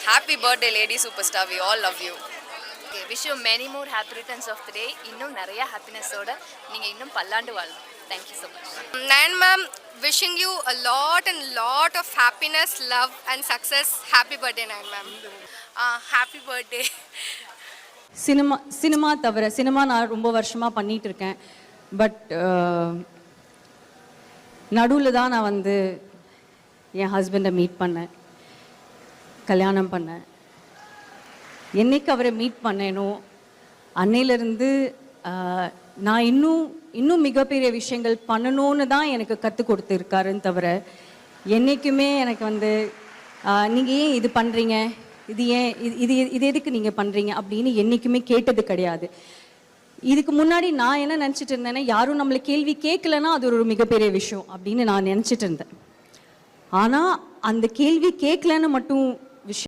Happy birthday, lady superstar. We all love you. Okay, wish you many more happy returns of the day. இன்னும் நிறைய ஹாப்பினஸோட நீங்கள் இன்னும் பல்லாண்டு வாழணும். Thank you so much. Nayan ma'am, wishing you a lot of happiness, love and success. Happy birthday, Nayan ma'am. Happy birthday. Cinema தவிர cinema நான் ரொம்ப வருஷமாக பண்ணிகிட்டு இருக்கேன். பட் நடுவில் தான் நான் வந்து என் ஹஸ்பண்டை மீட் பண்ணேன், கல்யாணம் பண்ணேன். என்னைக்கு அவரை மீட் பண்ணேனோ அன்னையிலேருந்து நான் இன்னும் மிகப்பெரிய விஷயங்கள் பண்ணணும்னு தான் எனக்கு கற்றுக் கொடுத்துருக்காருன்னு தவிர என்றைக்குமே எனக்கு வந்து நீங்கள் ஏன் இது பண்ணுறீங்க, இது ஏன் இது எதுக்கு நீங்கள் பண்ணுறீங்க அப்படின்னு என்றைக்குமே கேட்டது கிடையாது. இதுக்கு முன்னாடி நான் என்ன நினச்சிட்டு இருந்தேன்னா, யாரும் நம்மளை கேள்வி கேட்கலன்னா அது ஒரு மிகப்பெரிய விஷயம் அப்படின்னு நான் நினச்சிட்டு இருந்தேன். ஆனால் அந்த கேள்வி கேட்கலன்னு மட்டும்